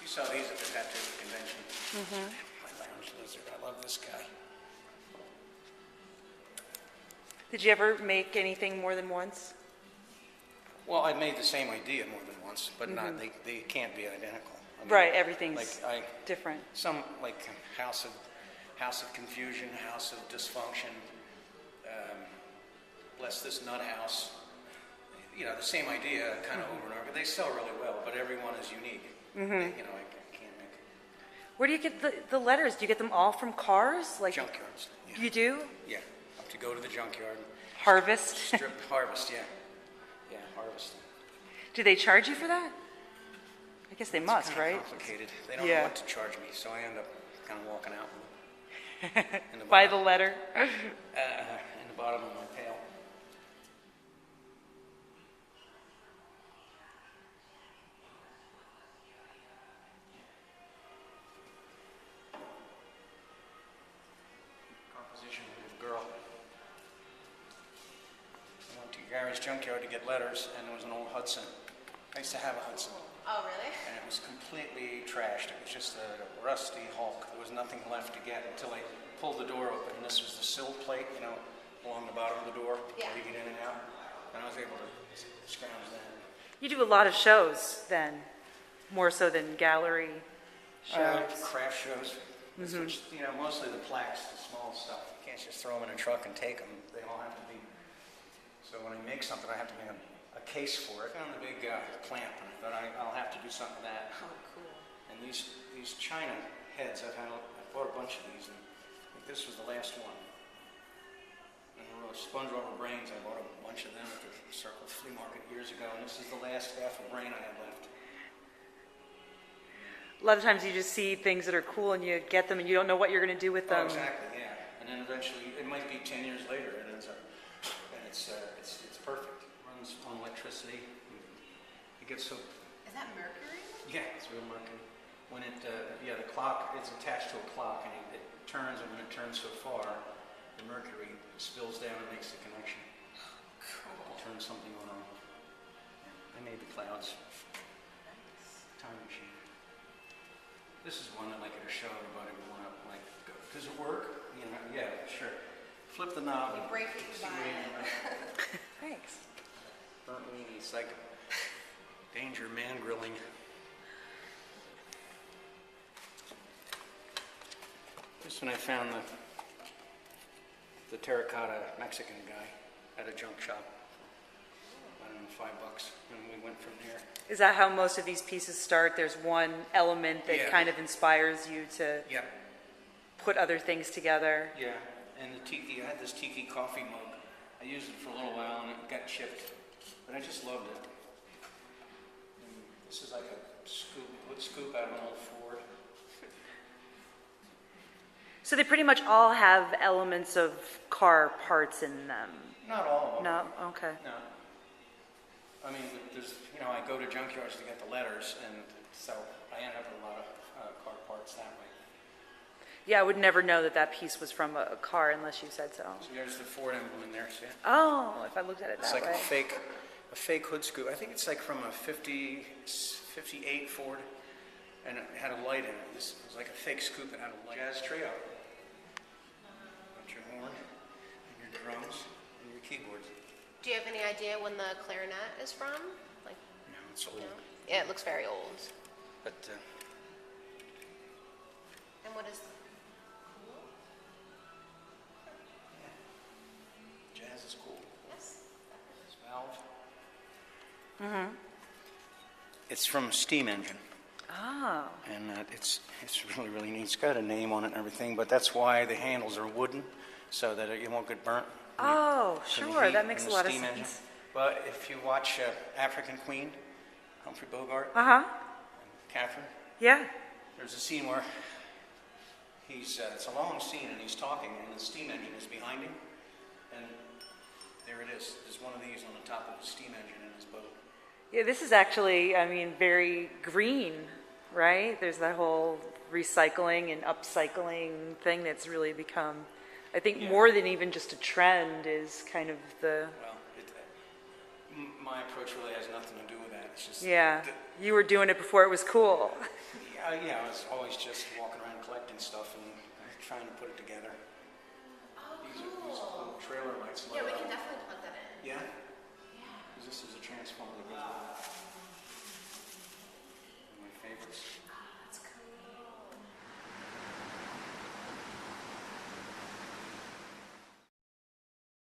You saw these at the tattoo convention. Mm-hmm. My lounge lizard. I love this guy. Did you ever make anything more than once? Well, I made the same idea more than once, but not they can't be identical. I mean, Right, everything's different. Some like House of Confusion, House of Dysfunction, Bless This Nut House. You know, the same idea, kind of over and over. They sell really well, but every one is unique. You know, I can't make. Where do you get the letters? Do you get them all from cars? Like Junkyards. Yeah. You do? Yeah, I have to go to the junkyard. Harvest? Strip harvest, yeah. Yeah, harvest. Do they charge you for that? I guess they must, It's right? Complicated. They don't know what to charge me, so I end up kind of walking out with them. By the letter? In the bottom of my pail. Composition with a girl. I went to Gary's junkyard to get letters, and there was an old Hudson. I used to have a Hudson. Oh, really? And it was completely trashed. It was just a rusty hulk. There was nothing left to get until I pulled the door open. And this was the sill plate, you know, along the bottom of the door, Yeah. where you get in and out. And I was able to scrounge that. You do a lot of shows then, more so than gallery shows. Craft shows. Which, you know, mostly the plaques, the small stuff. You can't just throw them in a truck and take them. They all have to be. So when I make something, I have to make a case for it. I found the big clamp, and I thought I'll have to do something with that. Oh, cool. And these china heads, I bought a bunch of these, and I think this was the last one. And there were sponge rubber brains. I bought a bunch of them at the Circle Flea Market years ago, and this is the last half a brain I had left. A lot of times you just see things that are cool and you get them and you don't know what you're going to do with them. Oh, exactly, yeah. And then eventually, it might be 10 years later, it ends up, and it's perfect. It runs on electricity. It gets so. Is that mercury? Yeah, it's real mercury. When it, the clock, it's attached to a clock, and it turns, and when it turns so far, the mercury spills down and makes the connection. Cool. It turns something on. Yeah, I made the clouds. Time machine. This is one that I could show everybody. We want to, like, go. Does it work? You know, yeah, sure. Flip the knob. You break it, you buy it. Thanks. Burnt weenie. It's like danger man grilling. This one I found the terracotta Mexican guy at a junk shop. I don't know, $5, and we went from there. Is that how most of these pieces start? There's one element that kind of inspires you to put other things together. Yeah, and the tiki, I had this tiki coffee mug. I used it for a little while and it got chipped, but I just loved it. And this is like a wood scoop out of an old Ford. So they pretty much all have elements of car parts in them. Not all of them. No? Okay. No. I mean, there's, you know, I go to junkyards to get the letters, and so I end up with a lot of car parts that way. Yeah, I would never know that piece was from a car unless you said so. So there's the Ford emblem in there, see? Oh, if I looked at it It's that like way. a fake hood scoop. I think it's like from a 58 Ford, and it had a light in it. It was like a fake scoop that had a light. Jazz trio. Got your horn, and your drums, and your keyboards. Do you have any idea when the clarinet is from? Like, No, it's old. no? Yeah, it looks very old. But And what is cool? jazz is cool. Yes. This valve. Mm-hmm. It's from a steam engine. Oh. And it's really, really neat. It's got a name on it and everything, but that's why the handles are wooden, so that it won't get burnt. Oh, From the sure. heat That makes from a the lot of steam engine. sense. But if you watch African Queen, Humphrey Bogart, Uh-huh. Catherine, Yeah. there's a scene where it's a long scene and he's talking and the steam engine is behind him, and there it is. There's one of these on the top of the steam engine in his boat. Yeah, this is actually, very green, right? There's that whole recycling and upcycling thing that's really become, I think, more than even just a trend is kind of the... Well, my approach really has nothing to do with that. It's just Yeah, you were doing it before it was cool. Yeah, I was always just walking around collecting stuff and trying to put it together. Oh, These are cool. little trailer lights. Yeah, we can definitely plug that in. Yeah? Because this is a transformer. Yeah.